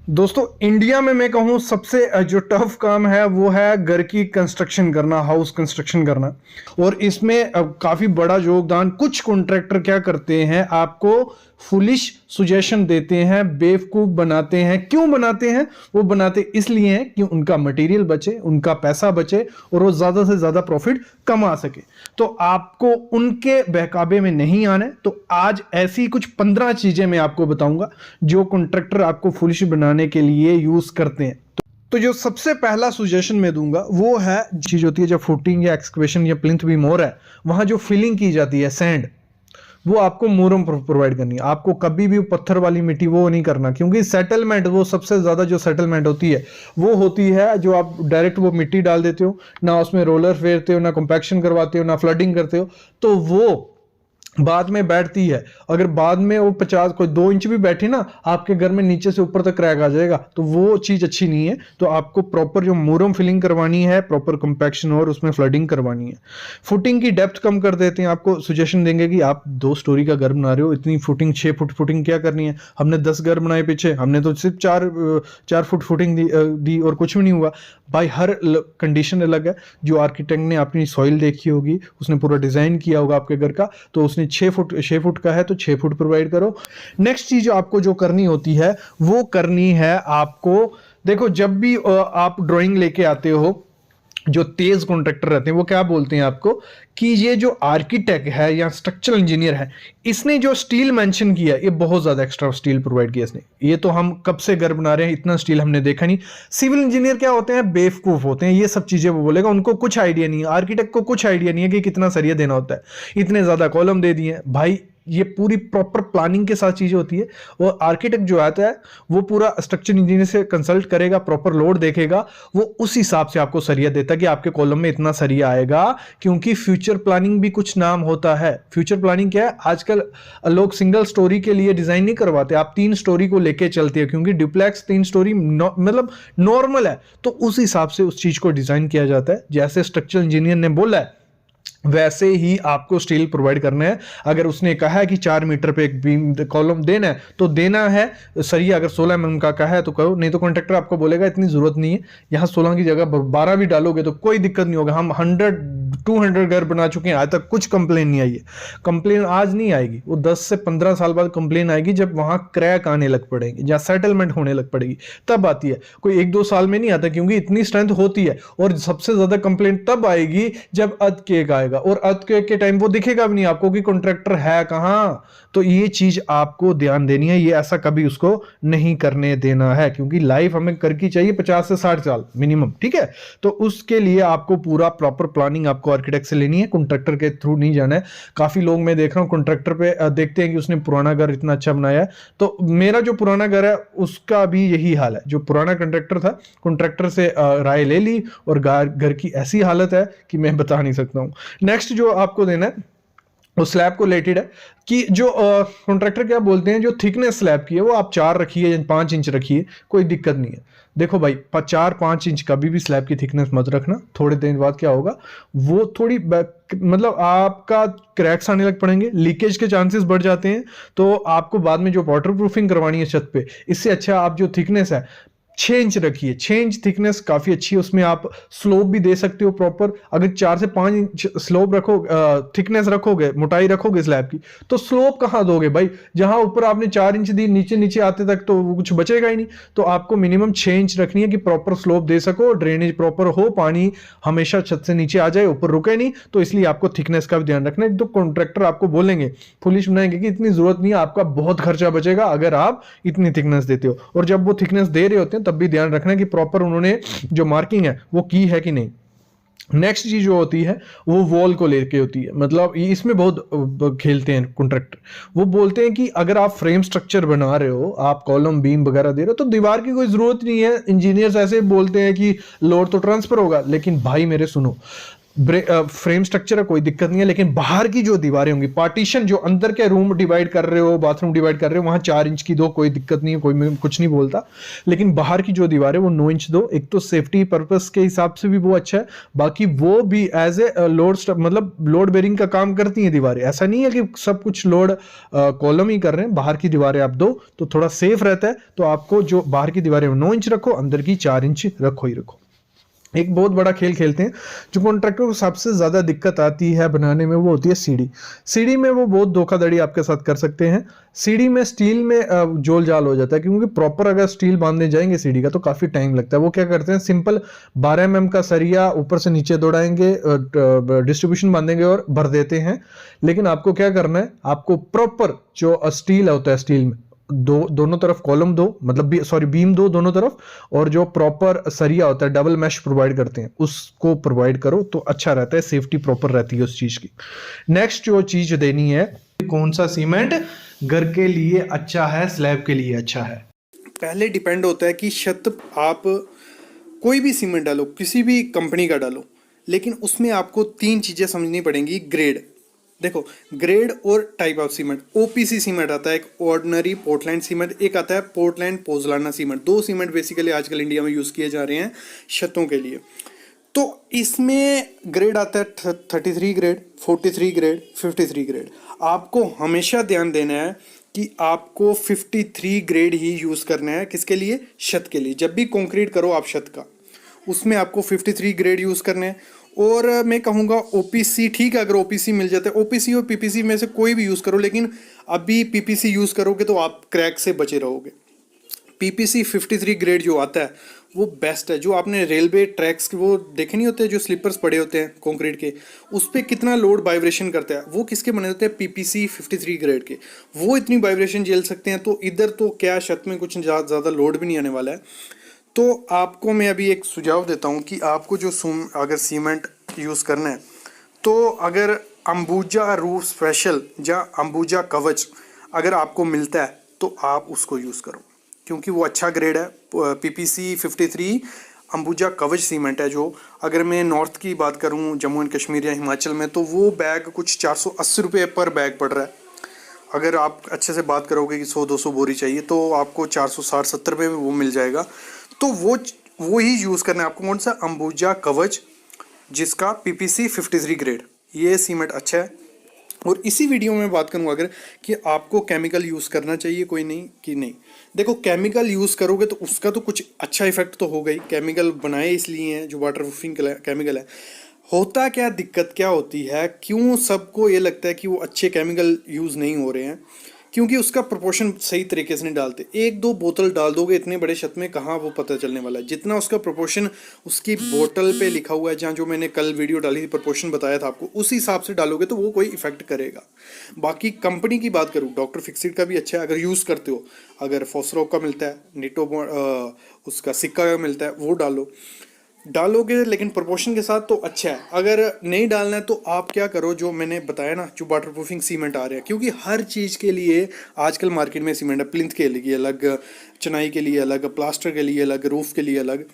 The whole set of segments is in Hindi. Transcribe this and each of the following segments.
दोस्तों इंडिया में मैं कहूँ सबसे जो टफ काम है वो है घर की कंस्ट्रक्शन करना, हाउस कंस्ट्रक्शन करना। और इसमें काफ़ी बड़ा योगदान कुछ कॉन्ट्रैक्टर क्या करते हैं, आपको फुलिश सुजेशन देते हैं, बेवकूफ़ बनाते हैं। क्यों बनाते हैं? वो बनाते इसलिए हैं कि उनका मटेरियल बचे, उनका पैसा बचे और वो ज़्यादा से ज़्यादा प्रॉफिट कमा सके। तो आपको उनके बहकावे में नहीं आना है। तो आज ऐसी कुछ 15 चीज़ें मैं आपको बताऊंगा जो कॉन्ट्रैक्टर आपको फुलिश बनाने के लिए यूज़ करते हैं। तो जो सबसे पहला सुजेशन मैं दूंगा वो है, चीज़ होती है जब फुटिंग या एक्सकवेशन या प्लिंथ बीम हो रहा है, वहां जो फिलिंग की जाती है सैंड, वो आपको मुरम प्रोवाइड करनी है। आपको कभी भी पत्थर वाली मिट्टी वो नहीं करना, क्योंकि सेटलमेंट, वो सबसे ज्यादा जो सेटलमेंट होती है वो होती है जो आप डायरेक्ट वो मिट्टी डाल देते हो, ना उसमें रोलर फेरते हो, ना कॉम्पैक्शन करवाते हो, ना फ्लडिंग करते हो, तो वो बाद में बैठती है। अगर बाद में वो 50 कोई 2 इंच भी बैठी ना, आपके घर में नीचे से ऊपर तक क्रैक आ जाएगा, तो वो चीज अच्छी नहीं है। तो आपको प्रॉपर जो मुरम फिलिंग करवानी है, प्रॉपर कंपैक्शन और उसमें फ्लडिंग करवानी है। फुटिंग की डेप्थ कम कर देते हैं। आपको सजेशन देंगे कि आप 2 स्टोरी का घर बना रहे हो, इतनी फुटिंग 6 फुट फुटिंग क्या करनी है? हमने 10 घर बनाए पीछे, हमने तो सिर्फ 4 फुट फुटिंग दी और कुछ भी नहीं हुआ। भाई हर कंडीशन अलग है। जो आर्किटेक्ट ने अपनी सॉइल देखी होगी, उसने पूरा डिजाइन किया होगा आपके घर का, तो उसने 6 फुट का है तो 6 फुट प्रोवाइड करो। नेक्स्ट चीज आपको जो करनी होती है वो करनी है आपको, देखो जब भी आप ड्राइंग लेके आते हो, जो तेज कॉन्ट्रैक्टर रहते हैं वो क्या बोलते हैं आपको कि ये जो आर्किटेक्ट है या स्ट्रक्चरल इंजीनियर है, इसने जो स्टील मेंशन किया, ये बहुत ज्यादा एक्स्ट्रा स्टील प्रोवाइड किया इसने। ये तो हम कब से घर बना रहे हैं, इतना स्टील हमने देखा नहीं। सिविल इंजीनियर क्या होते हैं? बेवकूफ होते हैं। ये सब चीजें वो बोलेगा, उनको कुछ आइडिया नहीं है। आर्किटेक्ट को कुछ आइडिया नहीं है कि कितना सरिया देना होता है। इतने ज्यादा कॉलम दे दिए भाई। ये पूरी प्रॉपर प्लानिंग के साथ चीजें होती है। और आर्किटेक्ट जो आता है वो पूरा स्ट्रक्चर इंजीनियर से कंसल्ट करेगा, प्रॉपर लोड देखेगा, वो उस हिसाब से आपको सरिया देता है कि आपके कॉलम में इतना सरिया आएगा। क्योंकि फ्यूचर प्लानिंग भी कुछ नाम होता है। फ्यूचर प्लानिंग क्या है? आजकल लोग सिंगल स्टोरी के लिए डिजाइन नहीं करवाते, आप 3 स्टोरी को लेके चलते हैं, क्योंकि डुप्लेक्स 3 स्टोरी मतलब नॉर्मल है। तो उस हिसाब से उस चीज को डिजाइन किया जाता है। जैसे स्ट्रक्चर इंजीनियर ने बोला है वैसे ही आपको स्टील प्रोवाइड करना है। अगर उसने कहा है कि 4 मीटर पे एक बीम कॉलम देना है तो देना है। सरिया अगर 16 mm का है तो करो, नहीं तो कॉन्ट्रैक्टर आपको बोलेगा इतनी जरूरत नहीं है, यहां 16 की जगह 12 भी डालोगे तो कोई दिक्कत नहीं होगा। हम 100-200 घर बना चुके हैं, आज तक कुछ कंप्लेन नहीं आई है। कंप्लेन आज नहीं आएगी, वो 10 से 15 साल बाद कंप्लेन आएगी, जब वहां क्रैक आने लग पड़ेंगे या सेटलमेंट होने लग पड़ेगी, तब आती है। कोई 1-2 साल में नहीं आता, क्योंकि इतनी स्ट्रेंथ होती है। और सबसे ज्यादा कंप्लेन तब आएगी जब अर्थक्वेक आएगा, और अर्थक्वेक के टाइम वो दिखेगा भी नहीं आपको कि कॉन्ट्रैक्टर है कहां। तो ये चीज आपको ध्यान देनी है। ये ऐसा कभी उसको नहीं करने देना है, क्योंकि लाइफ हमें करके चाहिए 50 से 60 साल मिनिमम, ठीक है? तो उसके लिए आपको पूरा प्रॉपर प्लानिंग आपको आर्किटेक्ट से लेनी है, कॉन्ट्रैक्टर के थ्रू नहीं जाना है। काफी लोग मैं देख रहा हूं कॉन्ट्रैक्टर पे देखते हैं कि उसने पुराना घर इतना अच्छा बनाया है। तो मेरा जो पुराना घर है उसका भी यही हाल है। जो पुराना कॉन्ट्रैक्टर था, कॉन्ट्रैक्टर से राय ले ली और घर की ऐसी हालत है कि मैं बता नहीं सकता हूं। नेक्स्ट जो आपको देना है वो स्लैब को रिलेटेड है कि जो कॉन्ट्रैक्टर क्या बोलते हैं, जो थिकनेस स्लैब की है वो आप 4 रखिए या 5 इंच रखिए, कोई दिक्कत नहीं है। देखो भाई 4-5 इंच कभी भी स्लैब की थिकनेस मत रखना। थोड़े दिन बाद क्या होगा, वो थोड़ी मतलब आपका क्रैक्स आने लग पड़ेंगे, लीकेज के चांसेस बढ़ जाते हैं। तो आपको बाद में जो वाटर प्रूफिंग करवानी है छत पे, इससे अच्छा आप जो थिकनेस है 6 इंच रखिए। 6 इंच थिकनेस काफी अच्छी है। उसमें आप स्लोप भी दे सकते हो प्रॉपर। अगर 4 से 5 इंच स्लोप थिकनेस रखोगे, मोटाई रखोगे स्लैब की, तो स्लोप कहां दोगे भाई? जहां ऊपर आपने 4 इंच दी, नीचे नीचे आते तक तो कुछ बचेगा ही नहीं। तो आपको मिनिमम 6 इंच रखनी है कि प्रॉपर स्लोप दे सको, ड्रेनेज प्रॉपर हो, पानी हमेशा छत से नीचे आ जाए, ऊपर रुके नहीं। तो इसलिए आपको थिकनेस का भी ध्यान रखना है। तो कॉन्ट्रैक्टर आपको बोलेंगे, फुलिश बनाएंगे कि इतनी जरूरत नहीं है, आपका बहुत खर्चा बचेगा अगर आप इतनी थिकनेस देते हो। और जब वो थिकनेस दे रहे होते हैं तब भी ध्यान रखना है कि प्रॉपर उन्होंने जो मार्किंग है वो की है कि नहीं। नेक्स्ट चीज जो होती है वो वॉल को लेके होती है। मतलब इसमें बहुत खेलते हैं कॉन्ट्रैक्टर। वो बोलते हैं कि अगर आप फ्रेम स्ट्रक्चर बना रहे हो, आप कॉलम बीम वगैरह दे रहे हो, तो दीवार की कोई जरूरत नहीं है। इंजीनियर्स ऐसे बोलते हैं कि लोड तो ट्रांसफर होगा, लेकिन भाई मेरे सुनो, फ्रेम स्ट्रक्चर है, कोई दिक्कत नहीं है, लेकिन बाहर की जो दीवारें होंगी, पार्टीशन जो अंदर के रूम डिवाइड कर रहे हो, बाथरूम डिवाइड कर रहे हो, वहां 4 इंच की दो, कोई दिक्कत नहीं है, कोई कुछ नहीं बोलता। लेकिन बाहर की जो दीवार है वो 9 इंच दो। एक तो सेफ्टी पर्पस के हिसाब से भी वो अच्छा है, बाकी वो भी एज ए लोड, मतलब लोड बेरिंग का काम करती हैं दीवारें। ऐसा नहीं है कि सब कुछ लोड कॉलम ही कर रहे हैं, बाहर की दीवारें आप दो तो थोड़ा सेफ रहता है। तो आपको जो बाहर की दीवारें 9 इंच रखो, अंदर की 4 इंच रखो ही रखो। एक बहुत बड़ा खेल खेलते हैं, जो कॉन्ट्रैक्टर को सबसे ज्यादा दिक्कत आती है बनाने में, वो होती है सीढ़ी। सीढ़ी में वो बहुत धोखाधड़ी आपके साथ कर सकते हैं। सीढ़ी में स्टील में जोल जाल हो जाता है, क्योंकि प्रॉपर अगर स्टील बांधने जाएंगे सीढ़ी का तो काफी टाइम लगता है। वो क्या करते हैं, सिंपल 12 mm का सरिया ऊपर से नीचे दौड़ाएंगे, डिस्ट्रीब्यूशन बांधेंगे और भर देते हैं। लेकिन आपको क्या करना है, आपको प्रॉपर जो स्टील होता है, स्टील में दोनों तरफ कॉलम दो, मतलब बीम दो दोनों तरफ, और जो प्रॉपर सरिया होता है, डबल मैश प्रोवाइड करते हैं, उसको प्रोवाइड करो तो अच्छा रहता है, सेफ्टी प्रॉपर रहती है उस चीज की। नेक्स्ट जो चीज देनी है, कौन सा सीमेंट घर के लिए अच्छा है, स्लैब के लिए अच्छा है। पहले डिपेंड होता है कि छत आप कोई भी सीमेंट डालो, किसी भी कंपनी का डालो, लेकिन उसमें आपको 3 चीज़ें समझनी पड़ेंगी। ग्रेड, देखो ग्रेड और type of cement. OPC cement आता है, एक ऑर्डिनरी पोर्टलैंड सीमेंट, एक आता है पोर्टलैंड पोजलाना सीमेंट। 2 सीमेंट बेसिकली आजकल इंडिया में यूज़ किए जा रहे हैं छतों के लिए। तो इसमें ग्रेड आता है 33 ग्रेड, 43 ग्रेड, 53 ग्रेड। आपको हमेशा ध्यान देना है कि आपको 53 ग्रेड ही यूज़ करना है। किसके लिए? छत के लिए। जब भी कंक्रीट करो आप छत का, उसमें आपको 53 ग्रेड यूज़ करना है। और मैं कहूँगा ओपीसी, ठीक है, अगर ओपीसी मिल जाता है, ओपीसी और पीपीसी में से कोई भी यूज़ करो, लेकिन अभी पीपीसी यूज़ करोगे तो आप क्रैक से बचे रहोगे। पीपीसी 53 ग्रेड जो आता है वो बेस्ट है। जो आपने रेलवे ट्रैक्स के वो देखे नहीं होते, जो स्लीपर्स पड़े होते हैं कंक्रीट के, उस पर कितना लोड वाइब्रेशन करता है, वो किसके बने होते हैं? पीपीसी 53 ग्रेड के। वो इतनी वाइब्रेशन झेल सकते हैं। तो इधर तो क्या, छत में कुछ ज़्यादा लोड भी नहीं आने वाला है। तो आपको मैं अभी एक सुझाव देता हूँ कि आपको जो अगर सीमेंट यूज़ करना है, तो अगर अंबुजा रूफ स्पेशल या अंबुजा कवच अगर आपको मिलता है तो आप उसको यूज़ करो, क्योंकि वो अच्छा ग्रेड है। पीपीसी 53 अंबुजा कवच सीमेंट है। जो अगर मैं नॉर्थ की बात करूँ, जम्मू एंड कश्मीर या हिमाचल में, तो वो बैग कुछ 480 रुपये पर बैग पड़ रहा है। अगर आप अच्छे से बात करोगे कि 100-200 बोरी चाहिए तो आपको 460-70 रुपये में वो मिल जाएगा। तो वो ही यूज़ करना है आपको। कौन सा? अंबुजा कवच, जिसका पीपीसी 53 ग्रेड, ये सीमेंट अच्छा है। और इसी वीडियो में बात करूँगा अगर कि आपको केमिकल यूज़ करना चाहिए कोई नहीं कि नहीं। देखो केमिकल यूज़ करोगे तो उसका तो कुछ अच्छा इफेक्ट तो होगा ही। केमिकल बनाए इसलिए हैं जो वाटर प्रूफिंग केमिकल है। होता क्या, दिक्कत क्या होती है, क्यों सबको ये लगता है कि वो अच्छे केमिकल यूज़ नहीं हो रहे हैं? क्योंकि उसका प्रोपोर्शन सही तरीके से नहीं डालते। 1-2 बोतल डाल दोगे इतने बड़े छत में, कहाँ वो पता चलने वाला है। जितना उसका प्रोपोर्शन उसकी बोतल पे लिखा हुआ है, जहाँ जो मैंने कल वीडियो डाली थी प्रोपोर्शन बताया था आपको, उस हिसाब से डालोगे तो वो कोई इफेक्ट करेगा। बाकी कंपनी की बात करूँ, डॉक्टर फिक्सिट का भी अच्छा है अगर यूज़ करते हो। अगर फॉस्रोक का मिलता है, नीटो उसका सिक्का का मिलता है, वो डालोगे, लेकिन प्रोपोर्शन के साथ तो अच्छा है। अगर नहीं डालना है तो आप क्या करो, जो मैंने बताया ना, जो वाटर प्रूफिंग सीमेंट आ रहे हैं, क्योंकि हर चीज़ के लिए आजकल मार्केट में सीमेंट है। प्लिंथ के लिए अलग, चनाई के लिए अलग, प्लास्टर के लिए अलग, रूफ के लिए अलग।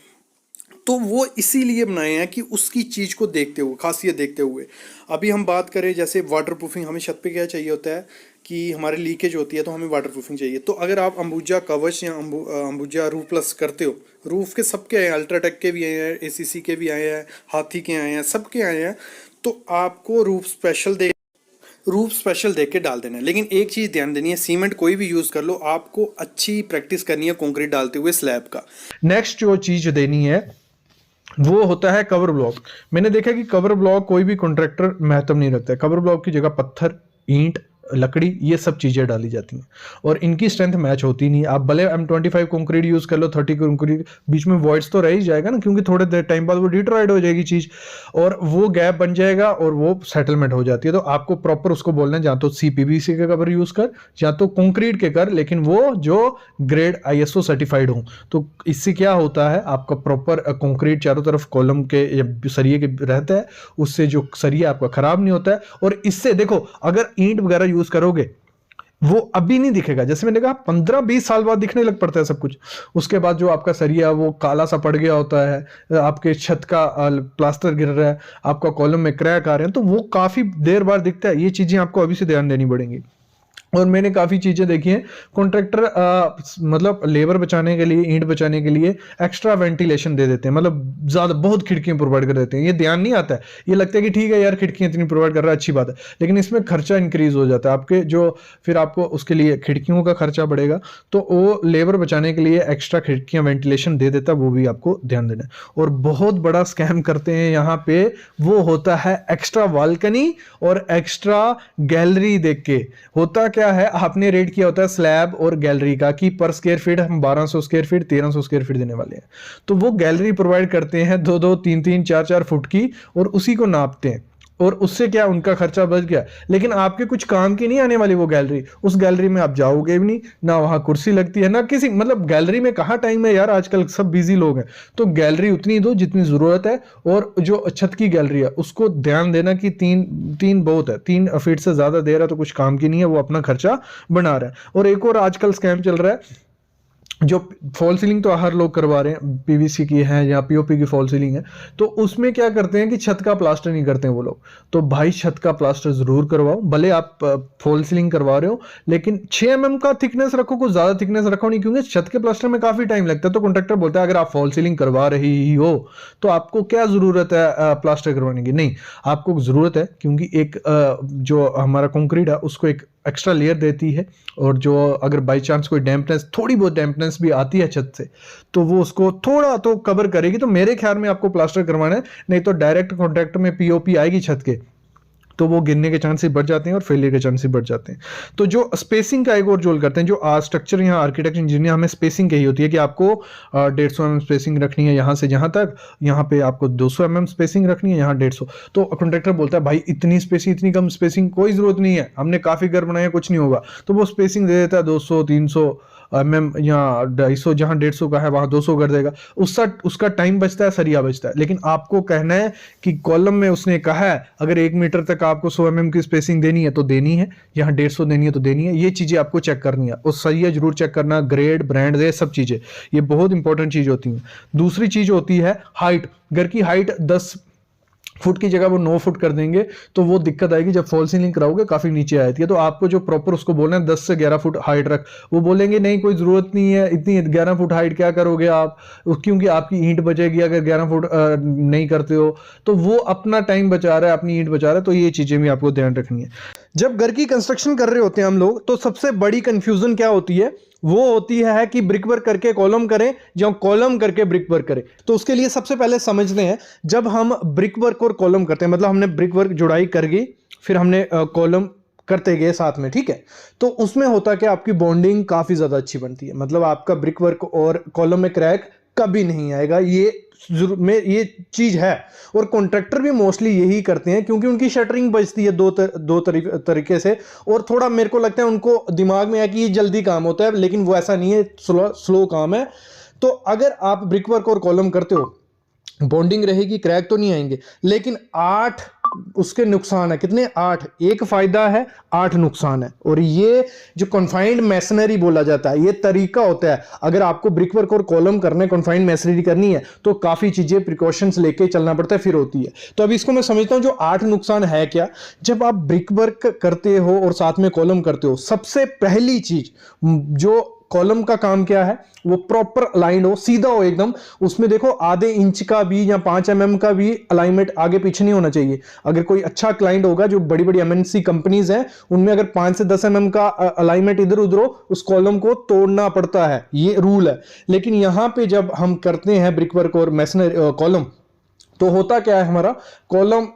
तो वो इसीलिए बनाए हैं कि उसकी चीज़ को देखते हुए, खासियत देखते हुए। अभी हम बात करें जैसे वाटर प्रूफिंग, हमें छत पे क्या चाहिए होता है कि हमारे लीकेज होती है तो हमें वाटर प्रूफिंग चाहिए। तो अगर आप अंबुजा कवच या अंबुजा रूफ प्लस करते हो, रूफ के सबके आए हैं, अल्ट्राटेक के भी आए हैं, एसीसी के भी आए हैं, हाथी के आए हैं, सबके आए हैं। तो आपको रूफ स्पेशल देख के डाल देना है। लेकिन एक चीज़ ध्यान देनी है, सीमेंट कोई भी यूज़ कर लो, आपको अच्छी प्रैक्टिस करनी है कंक्रीट डालते हुए स्लैब का। नेक्स्ट जो चीज़ देनी है वो होता है कवर ब्लॉक। मैंने देखा कि कवर ब्लॉक कोई भी कॉन्ट्रैक्टर महत्व नहीं रखता है। कवर ब्लॉक की जगह पत्थर, ईंट, लकड़ी, ये सब चीज़ें डाली जाती हैं और इनकी स्ट्रेंथ मैच होती नहीं। आप भले M25 कंक्रीट यूज़ कर लो, 30 कंक्रीट, बीच में वॉइड्स तो रह ही जाएगा ना, क्योंकि थोड़े देर टाइम बाद वो डिट्रॉयड हो जाएगी चीज़ और वो गैप बन जाएगा और वो सेटलमेंट हो जाती है। तो आपको प्रॉपर उसको बोलना है, या तो CPVC का कवर यूज़ कर या तो कंक्रीट के कर, लेकिन वो जो ग्रेड ISO सर्टिफाइड हो। तो इससे क्या होता है, आपका प्रॉपर कंक्रीट चारों तरफ कॉलम के सरिये के रहता है, उससे जो सरिया आपका खराब नहीं होता है। और इससे देखो, अगर ईंट वगैरह यूज करोगे, वो अभी नहीं दिखेगा। जैसे मैंने कहा 15-20 साल बाद दिखने लग पड़ता है सब कुछ। उसके बाद जो आपका सरिया वो काला सा पड़ गया होता है, आपके छत का प्लास्टर गिर रहा है, आपका कॉलम में क्रैक आ रहे हैं, तो वो काफी देर बाद दिखता है। ये चीजें आपको अभी से ध्यान देनी पड़ेंगी। और मैंने काफ़ी चीज़ें देखी हैं, कॉन्ट्रैक्टर मतलब लेबर बचाने के लिए, ईंट बचाने के लिए एक्स्ट्रा वेंटिलेशन दे देते हैं, मतलब ज़्यादा बहुत खिड़कियां प्रोवाइड कर देते हैं। ये ध्यान नहीं आता है, ये लगता है कि ठीक है यार खिड़कियां इतनी प्रोवाइड कर रहा है, अच्छी बात है, लेकिन इसमें खर्चा इंक्रीज हो जाता है आपके जो, फिर आपको उसके लिए खिड़कियों का खर्चा बढ़ेगा। तो वो लेबर बचाने के लिए एक्स्ट्रा खिड़कियां वेंटिलेशन दे देता है, वो भी आपको ध्यान देना है। और बहुत बड़ा स्कैम करते हैं यहाँ पे, वो होता है एक्स्ट्रा बालकनी और एक्स्ट्रा गैलरी देख के। होता क्या है, आपने रेट किया होता है स्लैब और गैलरी का कि पर स्क्वायर फीट हम 1200 स्क्वायर फीट 1300 स्क्वायर फीट देने वाले हैं, तो वो गैलरी प्रोवाइड करते हैं 2-2 3-3 4-4 फुट की, और उसी को नापते हैं, और उससे क्या उनका खर्चा बच गया। लेकिन आपके कुछ काम की नहीं आने वाली वो गैलरी। उस गैलरी में आप जाओगे भी नहीं, ना वहां कुर्सी लगती है ना किसी, मतलब गैलरी में कहाँ टाइम है यार, आजकल सब बिजी लोग हैं। तो गैलरी उतनी दो जितनी जरूरत है, और जो छत की गैलरी है उसको ध्यान देना कि 3 बहुत है, 3 फीट से ज्यादा दे रहा है तो कुछ काम की नहीं है, वो अपना खर्चा बना रहा है। और एक और आजकल स्कैम चल रहा है, जो फॉल सीलिंग तो हर लोग करवा रहे हैं, पीवीसी की है या पीओपी की फॉल सीलिंग है, तो उसमें क्या करते हैं कि छत का प्लास्टर नहीं करते हैं वो लोग। तो भाई छत का प्लास्टर जरूर करवाओ, भले आप फॉल सीलिंग करवा रहे हो, लेकिन 6 mm का थिकनेस रखो, कुछ ज्यादा थिकनेस रखो नहीं, क्योंकि छत के प्लास्टर में काफी टाइम लगता है। तो कॉन्ट्रैक्टर बोलता है अगर आप फॉल सीलिंग करवा रही हो तो आपको क्या जरूरत है प्लास्टर करवाने की। नहीं, आपको जरूरत है, क्योंकि एक जो हमारा कंक्रीट है उसको एक एक्स्ट्रा लेयर देती है, और जो अगर बाई चांस कोई डैम्पनेस, थोड़ी बहुत डैम्पनेस भी आती है छत से, तो वो उसको थोड़ा तो कवर करेगी। तो मेरे ख्याल में आपको प्लास्टर करवाना है, नहीं तो डायरेक्ट कॉन्ट्रैक्ट में पीओपी आएगी छत के, तो वो गिरने के चांसेस बढ़ जाते हैं और फेलियर के चांसेस बढ़ जाते हैं। तो जो स्पेसिंग का एक और जोल करते हैं, जो स्ट्रक्चर यहाँ आर्किटेक्ट इंजीनियर हमें स्पेसिंग कही होती है कि आपको 150 mm स्पेसिंग रखनी है यहाँ से यहाँ तक, यहाँ पे आपको 200 mm स्पेसिंग रखनी है, यहाँ 150। तो कॉन्ट्रैक्टर बोलता है भाई इतनी स्पेसिंग, इतनी कम स्पेसिंग कोई जरूरत नहीं है, हमने काफी घर बनाए, कुछ नहीं होगा। तो वो स्पेसिंग दे देता है 200-300 mm या 250, जहाँ 150 का है वहां 200 कर देगा। उसका टाइम बचता है, सरिया बचता है। लेकिन आपको कहना है कि कॉलम में उसने कहा है अगर 1 मीटर तक आपको 100 mm की स्पेसिंग देनी है तो देनी है, यहाँ 150 देनी है तो देनी है। ये चीजें आपको चेक करनी है, और सरिया जरूर चेक करना, ग्रेड, ब्रांड, ये सब चीजें, ये बहुत इंपॉर्टेंट चीज होती है। दूसरी चीज होती है हाइट। घर की हाइट 10 फुट की जगह वो 9 फुट कर देंगे, तो वो दिक्कत आएगी। जब फॉल सीलिंग कराओगे काफी नीचे आती है, तो आपको जो प्रॉपर उसको बोलना है 10 से 11 फुट हाइट रख। वो बोलेंगे नहीं कोई जरूरत नहीं है इतनी, 11 फुट हाइट क्या करोगे आप, क्योंकि आपकी ईंट बचेगी अगर 11 फुट नहीं करते हो। तो वो अपना टाइम बचा रहा है, अपनी ईंट बचा रहा है। तो ये चीजें भी आपको ध्यान रखनी है। जब घर की कंस्ट्रक्शन कर रहे होते हैं हम लोग, तो सबसे बड़ी कंफ्यूजन क्या होती है, वो होती है कि ब्रिक वर्क करके कॉलम करें या कॉलम करके ब्रिक वर्क करें। तो उसके लिए सबसे पहले समझते हैं, जब हम ब्रिक वर्क और कॉलम करते हैं, मतलब हमने ब्रिक वर्क जुड़ाई कर गई, फिर हमने कॉलम करते गए साथ में, ठीक है, तो उसमें होता क्या, आपकी बॉन्डिंग काफी ज्यादा अच्छी बनती है। मतलब आपका ब्रिक वर्क और कॉलम में क्रैक कभी नहीं आएगा, ये चीज है। और कॉन्ट्रैक्टर भी मोस्टली यही करते हैं, क्योंकि उनकी शटरिंग बचती है दो तरीके से, और थोड़ा मेरे को लगता है उनको दिमाग में है कि ये जल्दी काम होता है, लेकिन वो ऐसा नहीं है, स्लो काम है। तो अगर आप ब्रिक वर्क और कॉलम करते हो, बॉन्डिंग रहेगी, क्रैक तो नहीं आएंगे। लेकिन 8 उसके नुकसान है। कितने? 8। एक फायदा है, 8 नुकसान है। और ये जो कन्फाइंड मैसनरी बोला जाता है, ये तरीका होता है। अगर आपको ब्रिक वर्क और कॉलम करने, कन्फाइंड मैसनरी करनी है, तो काफी चीजें प्रिकॉशंस लेके चलना पड़ता है, फिर होती है। तो अब इसको मैं समझता हूं, जो 8 नुकसान है क्या। जब आप ब्रिक वर्क करते हो और साथ में कॉलम करते हो, सबसे पहली चीज, जो कॉलम का काम क्या है, वो प्रॉपर अलाइंड हो, सीधा हो एकदम। उसमें देखो आधे इंच का भी या 5 mm का भी अलाइनमेंट आगे पीछे नहीं होना चाहिए। अगर कोई अच्छा क्लाइंट होगा, जो बड़ी बड़ी एमएनसी कंपनीज हैं, उनमें अगर 5 से 10 mm का अलाइनमेंट इधर उधर हो, उस कॉलम को तोड़ना पड़ता है, ये रूल है। लेकिन यहां पे जब हम करते हैं ब्रिक वर्क और मैसनरी कॉलम, तो होता क्या है, हमारा कॉलम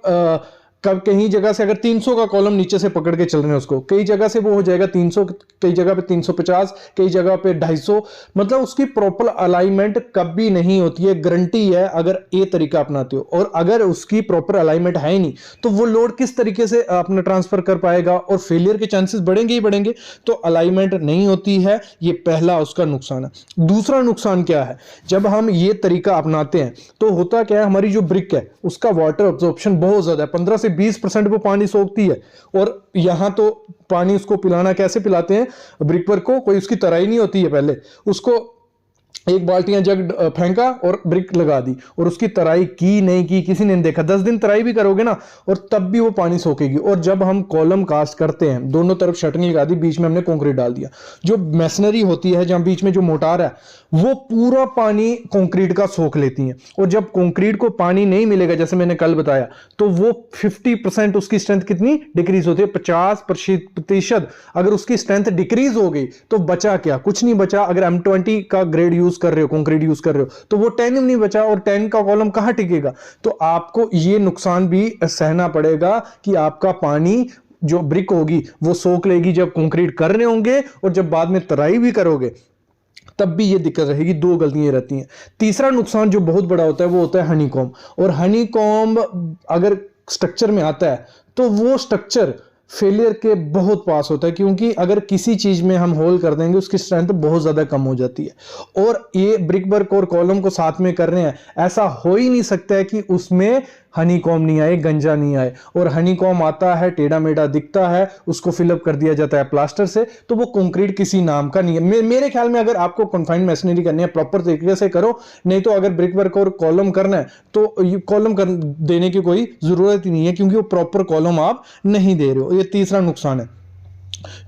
कब कहीं जगह से अगर 300 का कॉलम नीचे से पकड़ के चल रहे हैं उसको, कई जगह से वो हो जाएगा 300, कई जगह पे 350, कई जगह पे 250। मतलब उसकी प्रॉपर अलाइनमेंट कभी नहीं होती है, गारंटी है अगर ये तरीका अपनाते हो। और अगर उसकी प्रॉपर अलाइनमेंट है ही नहीं, तो वो लोड किस तरीके से अपना ट्रांसफर कर पाएगा, और फेलियर के चांसेस बढ़ेंगे ही बढ़ेंगे। तो अलाइनमेंट नहीं होती है, ये पहला उसका नुकसान है। दूसरा नुकसान क्या है, जब हम ये तरीका अपनाते हैं, तो होता क्या है, हमारी जो ब्रिक है उसका वाटर अब्जॉर्प्शन बहुत ज्यादा है, 15 से से 20% वो पानी सोखती है। और यहाँ तो पानी उसको पिलाना, कैसे पिलाते हैं ब्रिकवर्क को, कोई उसकी तराई नहीं होती है, पहले उसको एक बाल्टी या जग फेंका और ब्रिक लगा दी, और उसकी तराई की नहीं की किसी ने नहीं देखा। 10 दिन तराई भी करोगे ना और तब भी वो पानी सोखेगी। और जब हम कॉलम कास्ट करते हैं, दोनों तरफ शटरिंग लगा दी, बीच में हमने कंक्रीट डाल दिया, जो मैसनरी होती है जहां बीच में जो मोटार है वो पूरा पानी कंक्रीट का सोख लेती है। और जब कंक्रीट को पानी नहीं मिलेगा, जैसे मैंने कल बताया, तो वो 50% उसकी स्ट्रेंथ कितनी डिक्रीज होती है, 50% अगर उसकी स्ट्रेंथ डिक्रीज हो गई तो बचा क्या, कुछ नहीं बचा। अगर M20 का ग्रेड यूज कर रहे हो, कंक्रीट यूज कर रहे हो, तो वो टेन्यूम नहीं बचा, और 10 का कॉलम कहां टिकेगा। तो आपको ये नुकसान भी सहना पड़ेगा कि आपका पानी जो ब्रिक होगी वो सोख लेगी जब कंक्रीट कर रहे होंगे, और जब बाद में तराई भी करोगे तब भी ये दिक्कत रहेगी। दो गलतियां रहती हैं। तीसरा नुकसान जो बहुत बड़ा होता है वो होता है हनीकॉम्ब। और हनीकॉम्ब अगर स्ट्रक्चर में आता है तो वो स्ट्रक्चर फेलियर के बहुत पास होता है, क्योंकि अगर किसी चीज में हम होल कर देंगे उसकी स्ट्रेंथ बहुत ज्यादा कम हो जाती है। और ये ब्रिकवर्क और कॉलम को साथ में कर रहे हैं, ऐसा हो ही नहीं सकता है कि उसमें हनीकॉम्ब नहीं आए, गंजा नहीं आए। और हनीकॉम्ब आता है, टेढ़ा मेढ़ा दिखता है, उसको फिलअप कर दिया जाता है प्लास्टर से, तो वो कंक्रीट किसी नाम का नहीं है। मेरे ख्याल में अगर आपको कन्फाइंड मैसनरी करनी है प्रॉपर तरीके से करो, नहीं तो अगर ब्रिकवर्क और कॉलम करना है तो कॉलम देने की कोई जरूरत ही नहीं है, क्योंकि वो प्रॉपर कॉलम आप नहीं दे रहे हो। ये तीसरा नुकसान है।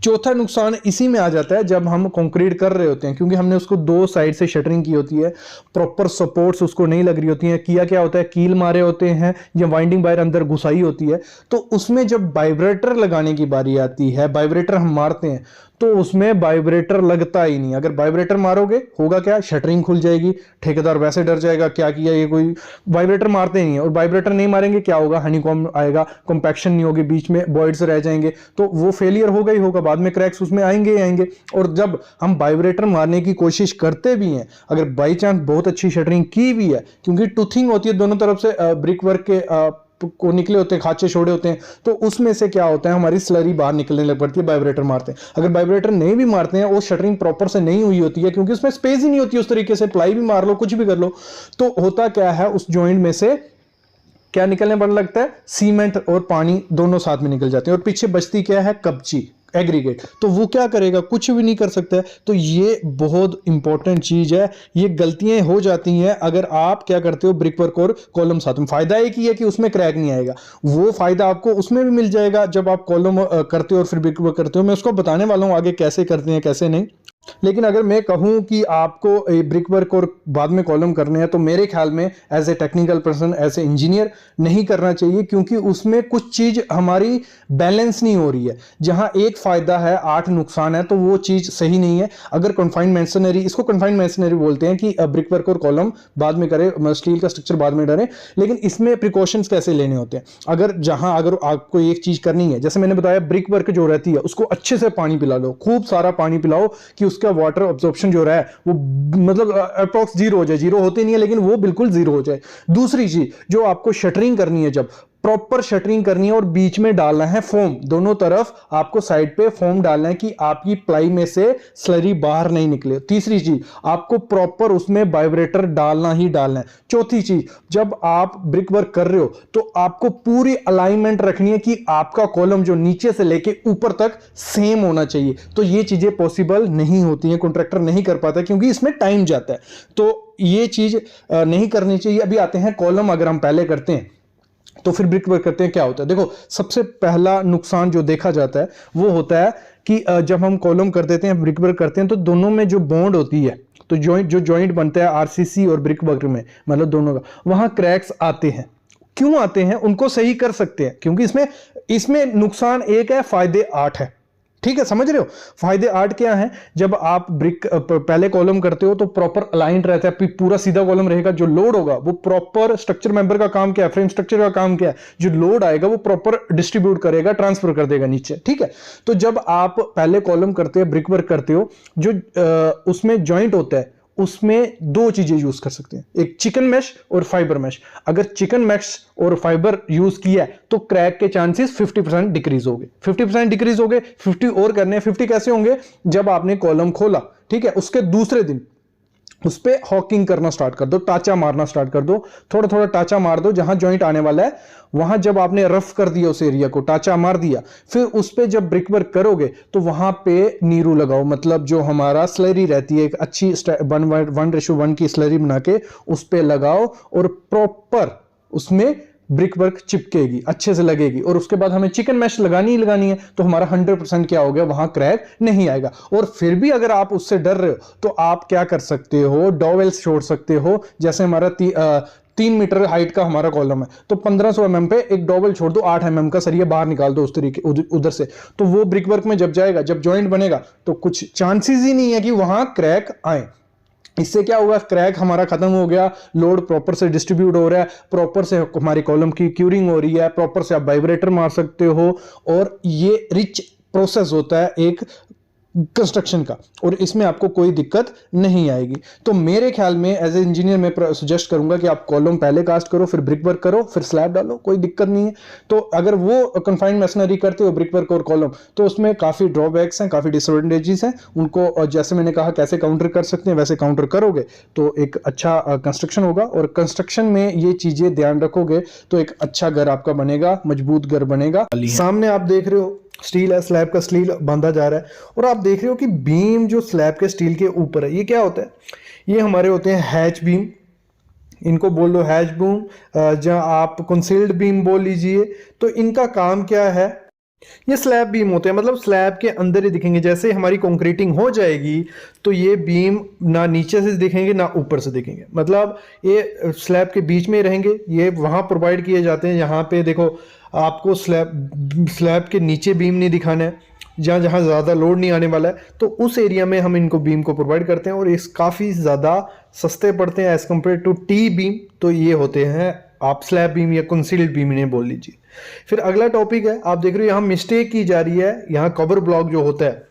चौथा नुकसान इसी में आ जाता है जब हम कंक्रीट कर रहे होते हैं, क्योंकि हमने उसको दो साइड से शटरिंग की होती है, प्रॉपर सपोर्ट्स उसको नहीं लग रही होती हैं। किया क्या होता है, कील मारे होते हैं या वाइंडिंग वायर अंदर घुसाई होती है, तो उसमें जब वाइब्रेटर लगाने की बारी आती है, वाइब्रेटर हम मारते हैं तो उसमें वाइब्रेटर लगता ही नहीं। अगर वाइब्रेटर मारोगे होगा क्या, शटरिंग खुल जाएगी, ठेकेदार वैसे डर जाएगा क्या किया ये, कोई वाइब्रेटर मारते नहीं है। और वाइब्रेटर नहीं मारेंगे क्या होगा, हनीकॉम्ब आएगा, कंपैक्शन नहीं होगी, बीच में वॉइड्स रह जाएंगे, तो वो फेलियर होगा ही होगा, बाद में क्रैक्स उसमें आएंगे ही आएंगे। और जब हम वाइब्रेटर मारने की कोशिश करते भी हैं, अगर बाई चांस बहुत अच्छी शटरिंग की भी है, क्योंकि टूथिंग होती है दोनों तरफ से, ब्रिक वर्क के को निकले होते हैं, खांचे छोड़े होते हैं, तो उसमें से क्या होता है, हमारी स्लरी बाहर निकलने लग पड़ती है वाइब्रेटर मारते हैं। अगर वाइब्रेटर नहीं भी मारते हैं, वो शटरिंग प्रॉपर से नहीं हुई होती है, क्योंकि उसमें स्पेस ही नहीं होती उस तरीके से, प्लाई भी मार लो, कुछ भी कर लो, तो होता क्या है, उस जॉइंट में से क्या निकलने पड़ने लगता है, सीमेंट और पानी दोनों साथ में निकल जाते हैं, और पीछे बचती क्या है, कपची, एग्रीगेट। तो वो क्या करेगा, कुछ भी नहीं कर सकता है। तो ये बहुत इंपॉर्टेंट चीज है। ये गलतियां हो जाती हैं अगर आप क्या करते हो, ब्रिकवर्क और कॉलम साथ में। फायदा एक ही है कि उसमें क्रैक नहीं आएगा, वो फायदा आपको उसमें भी मिल जाएगा जब आप कॉलम करते हो और फिर ब्रिकवर्क करते हो। मैं उसको बताने वाला हूं आगे कैसे करते हैं कैसे नहीं। लेकिन अगर मैं कहूं कि आपको ब्रिकवर्क और बाद में कॉलम करने हैं, तो मेरे ख्याल में as a technical person, as a engineer नहीं करना चाहिए, क्योंकि उसमें कुछ चीज हमारी बैलेंस नहीं हो रही है। जहां एक फायदा है 8 नुकसान है, तो वो चीज सही नहीं है। अगर कन्फाइंड मैसनरी, इसको कन्फाइंड मैसनरी बोलते हैं कि ब्रिकवर्क और कॉलम बाद में करें, स्टील का स्ट्रक्चर बाद में डालें, लेकिन इसमें प्रिकॉशंस कैसे लेने होते हैं। अगर आपको एक चीज करनी है, जैसे मैंने बताया, ब्रिकवर्क जो रहती है उसको अच्छे से पानी पिला लो, खूब सारा पानी पिलाओ कि उसका वाटर अब्जॉर्प्शन जो रहा है वो मतलब अप्रॉक्स जीरो हो जाए। जीरो होते नहीं है लेकिन वो बिल्कुल जीरो हो जाए। दूसरी चीज जो आपको शटरिंग करनी है, जब प्रॉपर शटरिंग करनी है और बीच में डालना है फोम, दोनों तरफ आपको साइड पे फोम डालना है कि आपकी प्लाई में से स्लरी बाहर नहीं निकले। तीसरी चीज, आपको प्रॉपर उसमें वाइब्रेटर डालना ही डालना है। चौथी चीज, जब आप ब्रिक वर्क कर रहे हो तो आपको पूरी अलाइनमेंट रखनी है कि आपका कॉलम जो नीचे से लेके ऊपर तक सेम होना चाहिए। तो ये चीजें पॉसिबल नहीं होती हैं, कॉन्ट्रैक्टर नहीं कर पाता क्योंकि इसमें टाइम जाता है। तो ये चीज नहीं करनी चाहिए। अभी आते हैं कॉलम, अगर हम पहले करते हैं तो फिर ब्रिक वर्क करते हैं, क्या होता है। देखो, सबसे पहला नुकसान जो देखा जाता है वो होता है कि जब हम कॉलम कर देते हैं, ब्रिक वर्क करते हैं, तो दोनों में जो बॉन्ड होती है, तो जॉइंट बनता है आरसीसी और ब्रिक वर्क में, मतलब दोनों का, वहां क्रैक्स आते हैं। क्यों आते हैं, उनको सही कर सकते हैं, क्योंकि इसमें नुकसान एक है, फायदे 8 है। ठीक है, समझ रहे हो। फायदे 8 क्या है, जब आप ब्रिक पहले कॉलम करते हो तो प्रॉपर अलाइंड रहता है, पूरा सीधा कॉलम रहेगा। जो लोड होगा वो प्रॉपर, स्ट्रक्चर मेंबर का काम क्या है, फ्रेम स्ट्रक्चर का काम क्या है, जो लोड आएगा वो प्रॉपर डिस्ट्रीब्यूट करेगा, ट्रांसफर कर देगा नीचे। ठीक है, तो जब आप पहले कॉलम करते हो, ब्रिक वर्क करते हो, जो उसमें जॉइंट होता है उसमें दो चीजें यूज कर सकते हैं, एक चिकन मैश और फाइबर मैश। अगर चिकन मैश और फाइबर यूज किया तो क्रैक के चांसेस 50% डिक्रीज हो गए। 50% डिक्रीज हो गए, 50 और करने हैं। 50 कैसे होंगे, जब आपने कॉलम खोला, ठीक है, उसके दूसरे दिन उस पे हॉकिंग करना स्टार्ट कर दो, टाचा मारना स्टार्ट कर दो, थोड़ा थोड़ा टाचा मार दो जहां जॉइंट आने वाला है वहां। जब आपने रफ कर दिया उस एरिया को, टाचा मार दिया, फिर उस पे जब ब्रिक वर्क करोगे तो वहां पे नीरू लगाओ, मतलब जो हमारा स्लरी रहती है एक अच्छी 1:1 की स्लरी बना के उस पे लगाओ और प्रॉपर उसमें ब्रिक वर्क चिपकेगी, अच्छे से लगेगी। और उसके बाद हमें चिकन मैश लगानी ही लगानी है, तो हमारा 100% क्या हो गया, वहां क्रैक नहीं आएगा। और फिर भी अगर आप उससे डर रहे हो तो आप क्या कर सकते हो, डॉवेल्स छोड़ सकते हो। जैसे हमारा 3 मीटर हाइट का हमारा कॉलम है, तो 1500 mm पे एक डॉबल छोड़ दो, 8 mm का सरिया बाहर निकाल दो उस तरीके उधर से, तो वो ब्रिक वर्क में जब जाएगा, जब जॉइंट बनेगा, तो कुछ चांसेस ही नहीं है कि वहां क्रैक आए। इससे क्या हुआ, क्रैक हमारा खत्म हो गया, लोड प्रॉपर से डिस्ट्रीब्यूट हो रहा है, प्रॉपर से हमारी कॉलम की क्यूरिंग हो रही है, प्रॉपर से आप वाइब्रेटर मार सकते हो। और ये रिच प्रोसेस होता है एक कंस्ट्रक्शन का, और इसमें आपको कोई दिक्कत नहीं आएगी। तो मेरे ख्याल में एज ए इंजीनियर मैं सजेस्ट करूंगा कि आप कॉलम पहले कास्ट करो, फिर ब्रिक वर्क करो, फिर स्लैब डालो, कोई दिक्कत नहीं है। तो अगर वो कन्फाइंड मैसनरी करते हो ब्रिक वर्क और कॉलम, तो उसमें काफी ड्रॉबैक्स हैं, काफी डिसएडवांटेजेस हैं। उनको जैसे मैंने कहा कैसे काउंटर कर सकते हैं, वैसे काउंटर करोगे तो एक अच्छा कंस्ट्रक्शन होगा। और कंस्ट्रक्शन में ये चीजें ध्यान रखोगे तो एक अच्छा घर आपका बनेगा, मजबूत घर बनेगा। सामने आप देख रहे हो स्टील है, स्लैब का स्टील बांधा जा रहा है, और आप देख रहे हो कि बीम जो स्लैब के स्टील के ऊपर है, ये क्या होता है, ये हमारे होते हैं हैच बीम, इनको बोल लो हैच बीम, जहां आप कंसील्ड बीम बोल लीजिए। तो इनका काम क्या है, ये स्लैब बीम होते हैं, मतलब स्लैब के अंदर ही दिखेंगे। जैसे हमारी कंक्रीटिंग हो जाएगी तो ये बीम ना नीचे से दिखेंगे ना ऊपर से दिखेंगे, मतलब ये स्लैब के बीच में ही रहेंगे। ये वहां प्रोवाइड किए जाते हैं, यहाँ पे देखो आपको स्लैब के नीचे बीम नहीं दिखाना है, जहाँ जहाँ ज़्यादा लोड नहीं आने वाला है, तो उस एरिया में हम इनको बीम को प्रोवाइड करते हैं। और इस काफ़ी ज़्यादा सस्ते पड़ते हैं as compare to T beam. तो ये होते हैं आप स्लैब बीम या कंसील्ड बीम इन्हें बोल लीजिए। फिर अगला टॉपिक है, आप देख रहे हो यहाँ मिस्टेक की जा रही है, यहाँ कवर ब्लॉक जो होता है,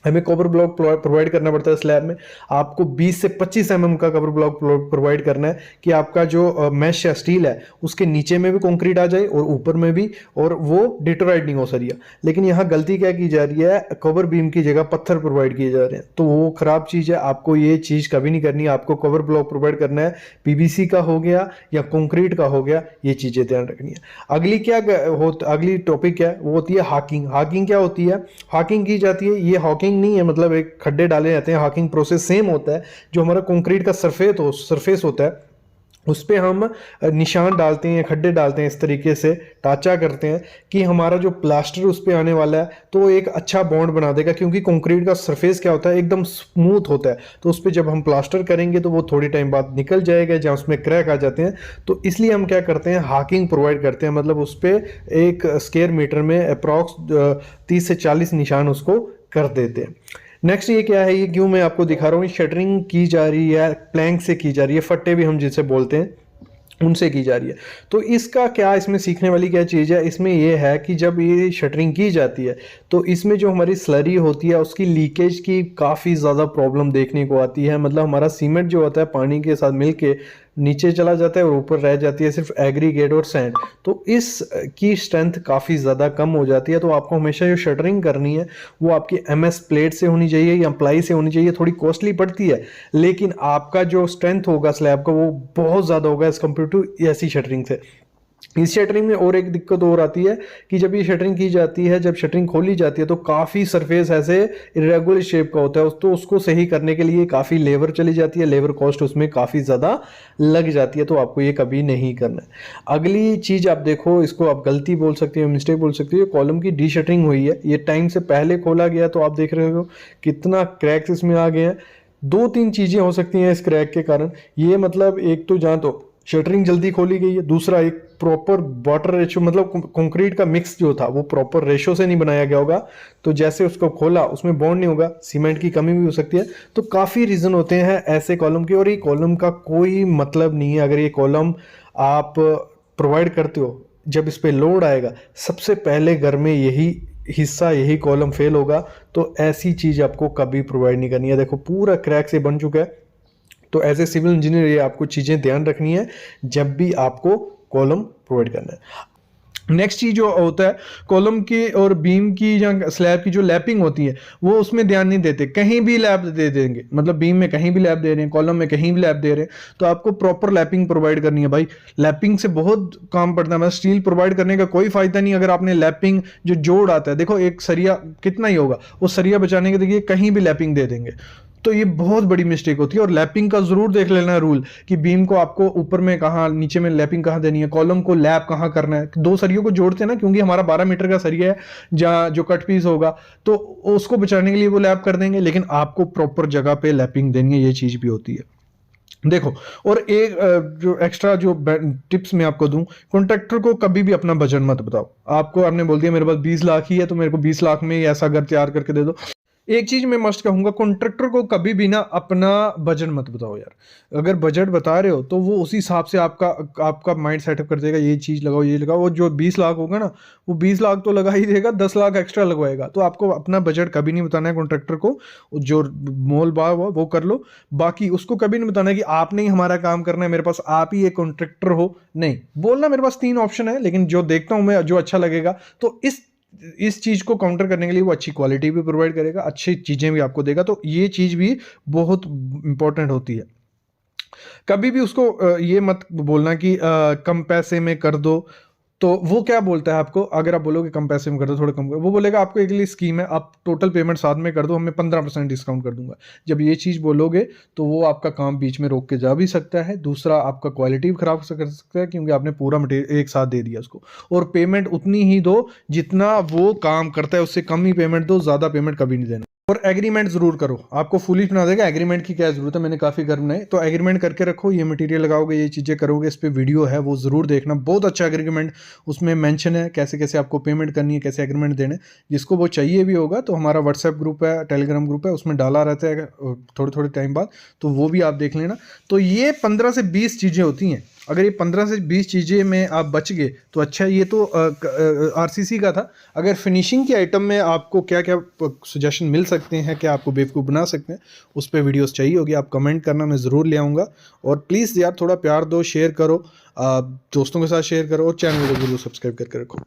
हमें कवर ब्लॉक प्रोवाइड करना पड़ता है स्लैब में। आपको 20 से 25 mm का कवर ब्लॉक प्रोवाइड करना है कि आपका जो मैश या स्टील है उसके नीचे में भी कंक्रीट आ जाए और ऊपर में भी, और वो डिटोराइड नहीं हो सरिया। लेकिन यहाँ गलती क्या की जा रही है, कवर बीम की जगह पत्थर प्रोवाइड किए जा रहे हैं, तो वो खराब चीज़ है। आपको ये चीज़ कभी नहीं करनी है, आपको कवर ब्लॉक प्रोवाइड करना है, पीवीसी का हो गया या कंक्रीट का हो गया, ये चीज़ें ध्यान रखनी है। अगली टॉपिक क्या है, वो होती है हाकिंग। हाकिंग क्या होती है, हाकिंग की जाती है, ये हॉकिंग नहीं है, मतलब एक खड्डे डाले जाते हैं। हाकिंग प्रोसेस सेम होता है, जो हमारा कंक्रीट का सरफेस होता है उस पे हम निशान डालते हैं, खड्डे डालते हैं, इस तरीके से टाचा करते हैं कि हमारा जो प्लास्टर उस पे आने वाला है तो वो एक अच्छा बॉन्ड बना देगा। क्योंकि कंक्रीट का सरफेस क्या होता है, एकदम स्मूथ होता है, तो उस पर जब हम प्लास्टर करेंगे तो वो थोड़ी टाइम बाद निकल जाएगा जहाँ उसमें क्रैक आ जाते हैं। तो इसलिए हम क्या करते हैं, हाकिंग प्रोवाइड करते हैं, मतलब उस पर एक स्क्वायर मीटर में अप्रॉक्स 30 से 40 निशान उसको कर देते हैं। नेक्स्ट ये क्या है, ये क्यों मैं आपको दिखा रहा हूँ, शटरिंग की जा रही है, प्लैंक से की जा रही है, फट्टे भी हम जिसे बोलते हैं उनसे की जा रही है। तो इसका क्या, इसमें सीखने वाली क्या चीज़ है, इसमें यह है कि जब ये शटरिंग की जाती है तो इसमें जो हमारी स्लरी होती है उसकी लीकेज की काफ़ी ज़्यादा प्रॉब्लम देखने को आती है। मतलब हमारा सीमेंट जो होता है पानी के साथ मिलके नीचे चला जाता है और ऊपर रह जाती है सिर्फ एग्रीगेट और सैंड, तो इस की स्ट्रेंथ काफ़ी ज़्यादा कम हो जाती है। तो आपको हमेशा जो शटरिंग करनी है वो आपकी MS प्लेट से होनी चाहिए या प्लाई से होनी चाहिए। थोड़ी कॉस्टली पड़ती है लेकिन आपका जो स्ट्रेंथ होगा स्लैब का वो बहुत ज़्यादा होगा एज़ कम्पेयर टू ऐसी शटरिंग से। इस शटरिंग में और एक दिक्कत और आती है कि जब ये शटरिंग की जाती है, जब शटरिंग खोली जाती है तो काफ़ी सरफेस ऐसे इरेगुलर शेप का होता है, तो उसको सही करने के लिए काफ़ी लेबर चली जाती है, लेबर कॉस्ट उसमें काफ़ी ज़्यादा लग जाती है। तो आपको ये कभी नहीं करना है। अगली चीज़ आप देखो, इसको आप गलती बोल सकते हो, मिस्टेक बोल सकते हो, कॉलम की डी शटरिंग हुई है, ये टाइम से पहले खोला गया तो आप देख रहे हो कितना क्रैक्स इसमें आ गए हैं। 2-3 चीज़ें हो सकती हैं इस क्रैक के कारण। ये मतलब एक तो जहाँ तो शटरिंग जल्दी खोली गई है, दूसरा एक प्रॉपर वाटर रेशो, मतलब कंक्रीट का मिक्स जो था वो प्रॉपर रेशो से नहीं बनाया गया होगा, तो जैसे उसको खोला उसमें बॉन्ड नहीं होगा, सीमेंट की कमी भी हो सकती है। तो काफ़ी रीज़न होते हैं ऐसे कॉलम के, और ये कॉलम का कोई मतलब नहीं है। अगर ये कॉलम आप प्रोवाइड करते हो, जब इस पर लोड आएगा सबसे पहले घर में यही हिस्सा, यही कॉलम फेल होगा, तो ऐसी चीज़ आपको कभी प्रोवाइड नहीं करनी है। देखो पूरा क्रैक से बन चुका है। तो एज ए सिविल इंजीनियर ये आपको चीज़ें ध्यान रखनी है जब भी आपको कॉलम प्रोवाइड करना है। नेक्स्ट चीज जो होता है, कॉलम की और बीम की या स्लैब की जो लैपिंग होती है वो उसमें ध्यान नहीं देते, कहीं भी लैप दे देंगे, मतलब बीम में कहीं भी लैप दे रहे हैं, कॉलम में कहीं भी लैप दे रहे हैं, तो आपको प्रॉपर लैपिंग प्रोवाइड करनी है भाई। लैपिंग से बहुत काम पड़ता है, मतलब स्टील प्रोवाइड करने का कोई फायदा नहीं अगर आपने लैपिंग जो जोड़ आता है, देखो एक सरिया कितना ही होगा, वो सरिया बचाने के देखिए कहीं भी लैपिंग दे देंगे, तो ये बहुत बड़ी मिस्टेक होती है। और लैपिंग का जरूर देख लेना रूल कि बीम को आपको ऊपर में कहाँ, नीचे में लैपिंग कहाँ देनी है, कॉलम को लैप कहाँ करना है। दो सरियों को जोड़ते हैं ना, क्योंकि हमारा 12 मीटर का सरिया है जहाँ जो कट पीस होगा, तो उसको बचाने के लिए वो लैप कर देंगे, लेकिन आपको प्रॉपर जगह पे लैपिंग देनी है, ये चीज भी होती है। देखो, और एक जो एक्स्ट्रा जो टिप्स मैं आपको दूं, कॉन्ट्रैक्टर को कभी भी अपना बजट मत बताओ। आपको आपने बोल दिया मेरे पास 20 लाख ही है तो मेरे को 20 लाख में ही ऐसा घर तैयार करके दे दो। एक चीज मैं मस्ट कहूंगा, कॉन्ट्रैक्टर को कभी भी ना अपना बजट मत बताओ यार। अगर बजट बता रहे हो तो वो उसी हिसाब से आपका आपका माइंड सेटअप कर देगा, ये चीज लगाओ ये लगाओ। वो जो 20 लाख होगा ना, वो 20 लाख तो लगा ही देगा, 10 लाख एक्स्ट्रा लगवाएगा। तो आपको अपना बजट कभी नहीं बताना है कॉन्ट्रैक्टर को, जो मोल भाव वो कर लो, बाकी उसको कभी नहीं बताना है कि आपने ही हमारा काम करना है, मेरे पास आप ही एक कॉन्ट्रैक्टर हो। नहीं बोलना, मेरे पास 3 ऑप्शन है, लेकिन जो देखता हूं मैं जो अच्छा लगेगा, तो इस चीज को काउंटर करने के लिए वो अच्छी क्वालिटी भी प्रोवाइड करेगा, अच्छी चीजें भी आपको देगा। तो ये चीज भी बहुत इंपॉर्टेंट होती है। कभी भी उसको ये मत बोलना कि कम पैसे में कर दो। तो वो क्या बोलता है आपको, अगर आप बोलोगे कम पैसे में कर दो, थोड़ा कम कर, वो बोलेगा आपको एक लिए स्कीम है, आप टोटल पेमेंट साथ में कर दो, हमें 15% डिस्काउंट कर दूंगा। जब ये चीज़ बोलोगे तो वो आपका काम बीच में रोक के जा भी सकता है। दूसरा, आपका क्वालिटी भी खराब कर सकता है, क्योंकि आपने पूरा मटेरियल एक साथ दे दिया उसको। और पेमेंट उतनी ही दो जितना वो काम करता है, उससे कम ही पेमेंट दो, ज़्यादा पेमेंट कभी नहीं देना। और एग्रीमेंट जरूर करो, आपको फुलिश बना देगा। एग्रीमेंट की क्या जरूरत है, मैंने काफी घर बनाए, तो एग्रीमेंट करके रखो। ये मटेरियल लगाओगे, ये चीजें करोगे, इस पे वीडियो है वो जरूर देखना, बहुत अच्छा एग्रीमेंट उसमें मेंशन है, कैसे कैसे आपको पेमेंट करनी है, कैसे एग्रीमेंट देने। जिसको वो चाहिए भी होगा तो हमारा व्हाट्सएप ग्रुप है, टेलीग्राम ग्रुप है, उसमें डाला रहता है थोड़े थोड़े टाइम बाद, तो वो भी आप देख लेना। तो ये 15 से 20 चीजें होती हैं। अगर ये 15 से 20 चीज़ें में आप बच गए तो अच्छा। ये तो आरसीसी का था। अगर फिनिशिंग के आइटम में आपको क्या क्या सजेशन मिल सकते हैं, क्या आपको बेवकूफ़ बना सकते हैं, उस पर वीडियोस चाहिए होगी, आप कमेंट करना, मैं ज़रूर ले आऊँगा। और प्लीज़ यार थोड़ा प्यार दो, शेयर करो, दोस्तों के साथ शेयर करो, और चैनल को जरूर सब्सक्राइब करके रखो।